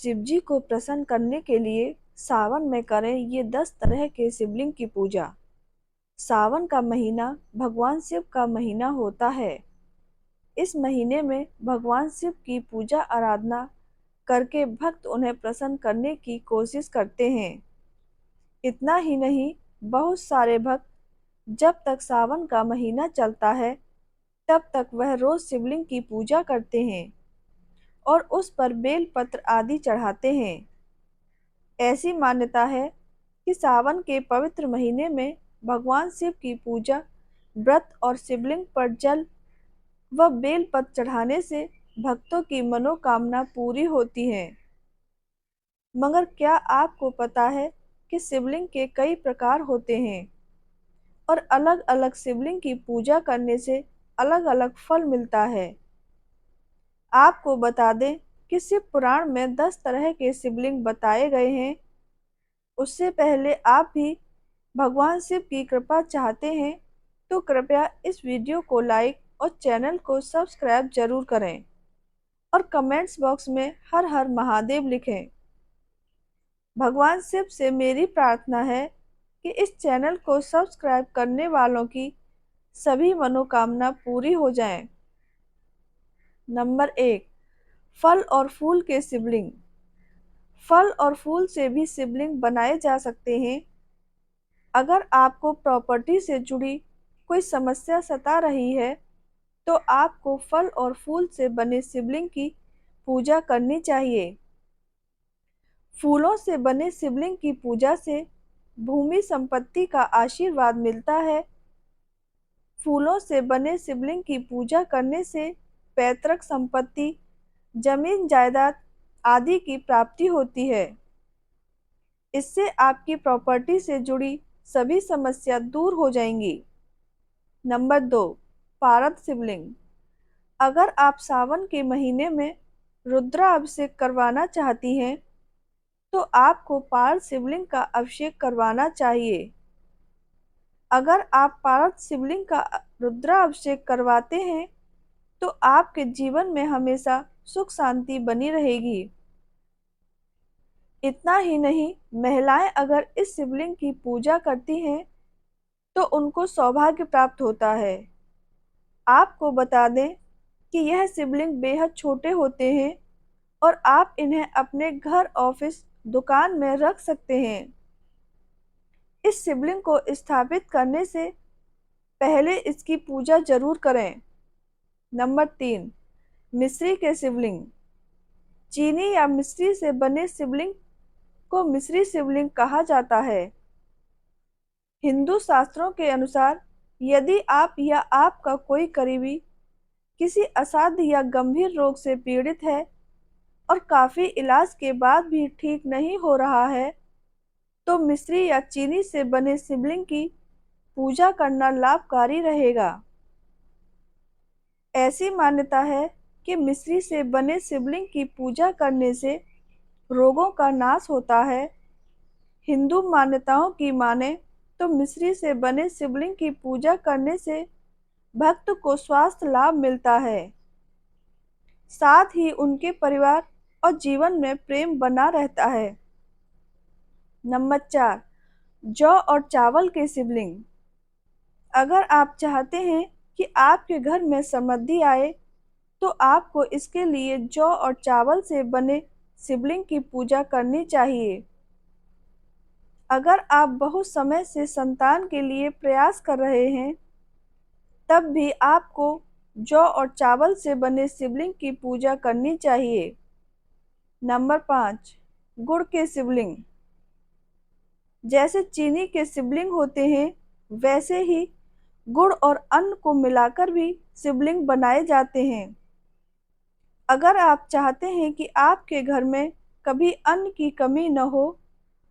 शिव जी को प्रसन्न करने के लिए सावन में करें ये 10 तरह के शिवलिंग की पूजा। सावन का महीना भगवान शिव का महीना होता है। इस महीने में भगवान शिव की पूजा आराधना करके भक्त उन्हें प्रसन्न करने की कोशिश करते हैं। इतना ही नहीं, बहुत सारे भक्त जब तक सावन का महीना चलता है तब तक वह रोज शिवलिंग की पूजा करते हैं और उस पर बेल पत्र आदि चढ़ाते हैं। ऐसी मान्यता है कि सावन के पवित्र महीने में भगवान शिव की पूजा, व्रत और शिवलिंग पर जल व बेल पत्र चढ़ाने से भक्तों की मनोकामना पूरी होती है। मगर क्या आपको पता है कि शिवलिंग के कई प्रकार होते हैं और अलग-अलग शिवलिंग की पूजा करने से अलग-अलग फल मिलता है। आपको बता दें कि शिव पुराण में 10 तरह के शिवलिंग बताए गए हैं। उससे पहले आप भी भगवान शिव की कृपा चाहते हैं तो कृपया इस वीडियो को लाइक और चैनल को सब्सक्राइब जरूर करें और कमेंट्स बॉक्स में हर हर महादेव लिखें। भगवान शिव से मेरी प्रार्थना है कि इस चैनल को सब्सक्राइब करने वालों की सभी मनोकामना पूरी हो जाएं। नंबर 1, फल और फूल के शिवलिंग। फल और फूल से भी शिवलिंग बनाए जा सकते हैं। अगर आपको प्रॉपर्टी से जुड़ी कोई समस्या सता रही है तो आपको फल और फूल से बने शिवलिंग की पूजा करनी चाहिए। फूलों से बने शिवलिंग की पूजा से भूमि संपत्ति का आशीर्वाद मिलता है। फूलों से बने शिवलिंग की पूजा करने से पैतृक संपत्ति, जमीन जायदाद आदि की प्राप्ति होती है। इससे आपकी प्रॉपर्टी से जुड़ी सभी समस्या दूर हो जाएंगी। नंबर 2, पारद शिवलिंग। अगर आप सावन के महीने में रुद्राभिषेक करवाना चाहती हैं तो आपको पारद शिवलिंग का अभिषेक करवाना चाहिए। अगर आप पारद शिवलिंग का रुद्राभिषेक करवाते हैं तो आपके जीवन में हमेशा सुख शांति बनी रहेगी। इतना ही नहीं, महिलाएं अगर इस शिवलिंग की पूजा करती हैं तो उनको सौभाग्य प्राप्त होता है। आपको बता दें कि यह शिवलिंग बेहद छोटे होते हैं और आप इन्हें अपने घर, ऑफिस, दुकान में रख सकते हैं। इस शिवलिंग को स्थापित करने से पहले इसकी पूजा जरूर करें। नंबर 3, मिश्री के शिवलिंग। चीनी या मिश्री से बने शिवलिंग को मिश्री शिवलिंग कहा जाता है। हिंदू शास्त्रों के अनुसार यदि आप या आपका कोई करीबी किसी असाध्य या गंभीर रोग से पीड़ित है और काफी इलाज के बाद भी ठीक नहीं हो रहा है तो मिश्री या चीनी से बने शिवलिंग की पूजा करना लाभकारी रहेगा। ऐसी मान्यता है कि मिश्री से बने शिवलिंग की पूजा करने से रोगों का नाश होता है। हिंदू मान्यताओं की माने तो मिश्री से बने शिवलिंग की पूजा करने से भक्त को स्वास्थ्य लाभ मिलता है, साथ ही उनके परिवार और जीवन में प्रेम बना रहता है। नंबर 4, जौ और चावल के शिवलिंग। अगर आप चाहते हैं कि आपके घर में समृद्धि आए तो आपको इसके लिए जौ और चावल से बने शिवलिंग की पूजा करनी चाहिए। अगर आप बहुत समय से संतान के लिए प्रयास कर रहे हैं तब भी आपको जौ और चावल से बने शिवलिंग की पूजा करनी चाहिए। नंबर 5, गुड़ के शिवलिंग। जैसे चीनी के शिवलिंग होते हैं वैसे ही गुड़ और अन्न को मिलाकर भी शिवलिंग बनाए जाते हैं। अगर आप चाहते हैं कि आपके घर में कभी अन्न की कमी न हो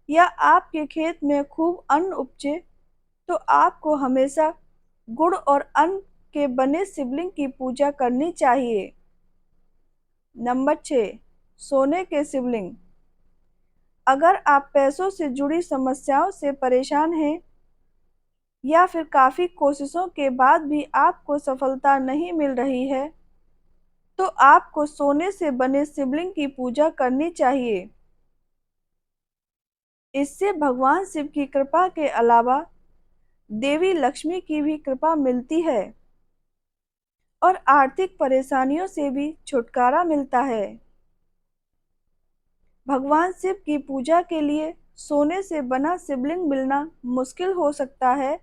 या आपके खेत में खूब अन्न उपजे तो आपको हमेशा गुड़ और अन्न के बने शिवलिंग की पूजा करनी चाहिए। नंबर 6, सोने के शिवलिंग। अगर आप पैसों से जुड़ी समस्याओं से परेशान हैं या फिर काफ़ी कोशिशों के बाद भी आपको सफलता नहीं मिल रही है तो आपको सोने से बने शिवलिंग की पूजा करनी चाहिए। इससे भगवान शिव की कृपा के अलावा देवी लक्ष्मी की भी कृपा मिलती है और आर्थिक परेशानियों से भी छुटकारा मिलता है। भगवान शिव की पूजा के लिए सोने से बना शिवलिंग मिलना मुश्किल हो सकता है,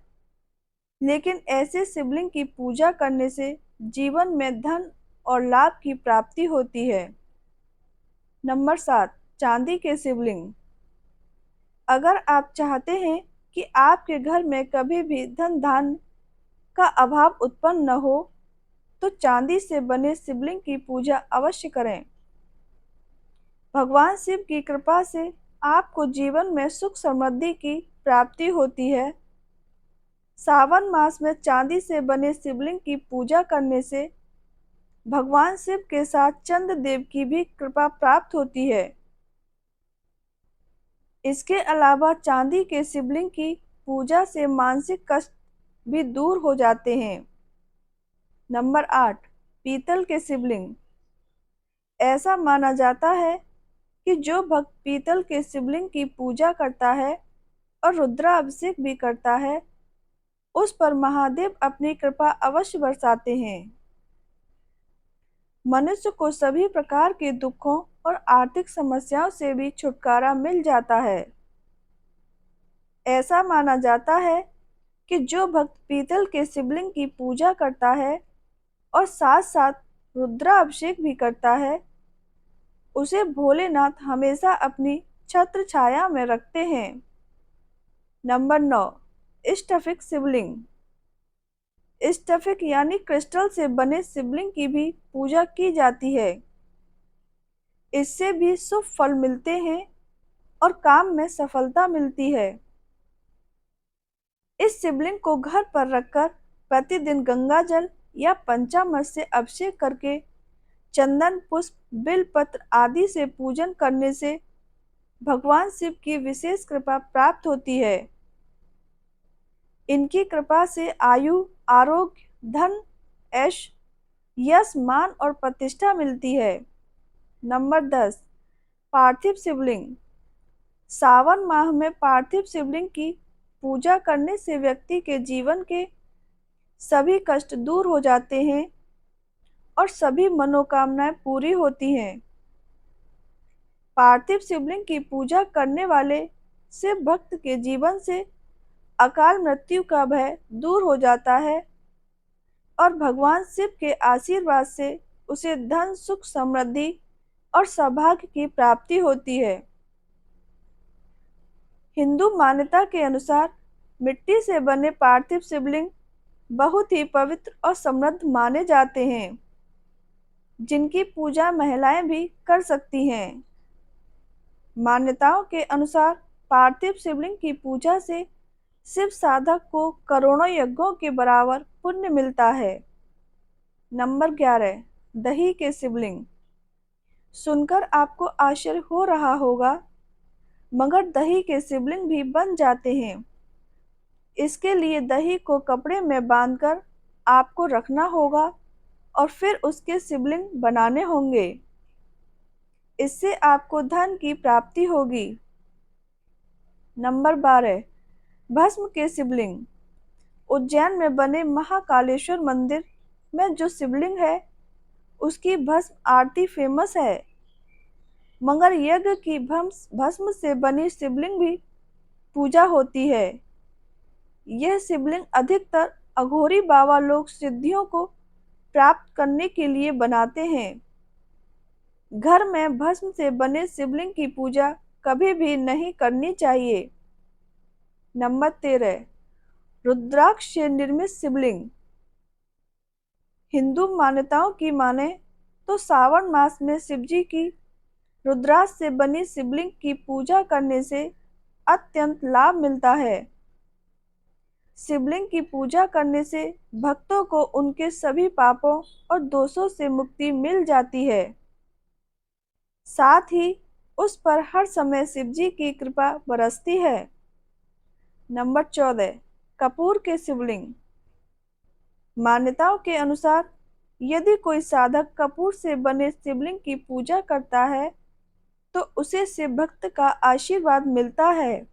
लेकिन ऐसे शिवलिंग की पूजा करने से जीवन में धन और लाभ की प्राप्ति होती है। नंबर 7, चांदी के शिवलिंग। अगर आप चाहते हैं कि आपके घर में कभी भी धन धान्य का अभाव उत्पन्न न हो, तो चांदी से बने शिवलिंग की पूजा अवश्य करें। भगवान शिव की कृपा से आपको जीवन में सुख समृद्धि की प्राप्ति होती है। सावन मास में चांदी से बने शिवलिंग की पूजा करने से भगवान शिव के साथ चंद्रदेव की भी कृपा प्राप्त होती है। इसके अलावा चांदी के शिवलिंग की पूजा से मानसिक कष्ट भी दूर हो जाते हैं। नंबर 8, पीतल के शिवलिंग। ऐसा माना जाता है कि जो भक्त पीतल के शिवलिंग की पूजा करता है और रुद्राभिषेक भी करता है, उस पर महादेव अपनी कृपा अवश्य बरसाते हैं। मनुष्य को सभी प्रकार के दुखों और आर्थिक समस्याओं से भी छुटकारा मिल जाता है। ऐसा माना जाता है कि जो भक्त पीतल के शिवलिंग की पूजा करता है और साथ साथ रुद्राभिषेक भी करता है, उसे भोलेनाथ हमेशा अपनी छत्र छाया में रखते हैं। नंबर 9, स्फटिक शिवलिंग। स्फटिक यानी क्रिस्टल से बने शिवलिंग की भी पूजा की जाती है। इससे भी शुभ फल मिलते हैं और काम में सफलता मिलती है। इस शिवलिंग को घर पर रखकर प्रतिदिन गंगा जल या पंचामृत से अभिषेक करके चंदन, पुष्प, बिलपत्र आदि से पूजन करने से भगवान शिव की विशेष कृपा प्राप्त होती है। इनकी कृपा से आयु, आरोग्य, धन, यश, मान और प्रतिष्ठा मिलती है। नंबर 10, पार्थिव शिवलिंग। सावन माह में पार्थिव शिवलिंग की पूजा करने से व्यक्ति के जीवन के सभी कष्ट दूर हो जाते हैं और सभी मनोकामनाएं पूरी होती हैं। पार्थिव शिवलिंग की पूजा करने वाले शिव भक्त के जीवन से अकाल मृत्यु का भय दूर हो जाता है और भगवान शिव के आशीर्वाद से उसे धन, सुख, समृद्धि और सौभाग्य की प्राप्ति होती है। हिंदू मान्यता के अनुसार मिट्टी से बने पार्थिव शिवलिंग बहुत ही पवित्र और समृद्ध माने जाते हैं, जिनकी पूजा महिलाएं भी कर सकती हैं। मान्यताओं के अनुसार पार्थिव शिवलिंग की पूजा से शिव साधक को करोड़ों यज्ञों के बराबर पुण्य मिलता है। नंबर 11, दही के शिवलिंग। सुनकर आपको आश्चर्य हो रहा होगा, मगर दही के शिवलिंग भी बन जाते हैं। इसके लिए दही को कपड़े में बांधकर आपको रखना होगा और फिर उसके शिवलिंग बनाने होंगे। इससे आपको धन की प्राप्ति होगी। नंबर 12, भस्म के शिवलिंग। उज्जैन में बने महाकालेश्वर मंदिर में जो शिवलिंग है, उसकी भस्म आरती फेमस है, मगर यज्ञ की भस्म से बनी शिवलिंग भी पूजा होती है। यह शिवलिंग अधिकतर अघोरी बाबा लोग सिद्धियों को प्राप्त करने के लिए बनाते हैं। घर में भस्म से बने शिवलिंग की पूजा कभी भी नहीं करनी चाहिए। नंबर 13, रुद्राक्ष से निर्मित शिवलिंग। हिंदू मान्यताओं की माने तो सावन मास में शिवजी की रुद्राक्ष से बनी शिवलिंग की पूजा करने से अत्यंत लाभ मिलता है। शिवलिंग की पूजा करने से भक्तों को उनके सभी पापों और दोषों से मुक्ति मिल जाती है। साथ ही उस पर हर समय शिवजी की कृपा बरसती है। नंबर 14, कपूर के शिवलिंग। मान्यताओं के अनुसार यदि कोई साधक कपूर से बने शिवलिंग की पूजा करता है तो उसे शिव भक्त का आशीर्वाद मिलता है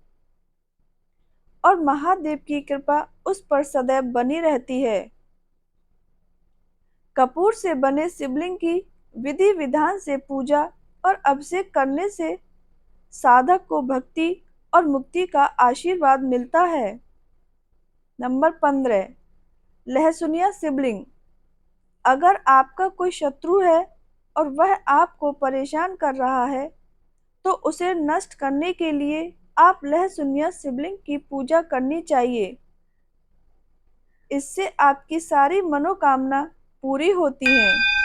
और महादेव की कृपा उस पर सदैव बनी रहती है। कपूर से बने शिवलिंग की विधि विधान से पूजा और अभिषेक करने से साधक को भक्ति और मुक्ति का आशीर्वाद मिलता है। नंबर 15, लहसुनिया शिवलिंग। अगर आपका कोई शत्रु है और वह आपको परेशान कर रहा है तो उसे नष्ट करने के लिए आप लहसुनिया शिवलिंग की पूजा करनी चाहिए। इससे आपकी सारी मनोकामना पूरी होती हैं।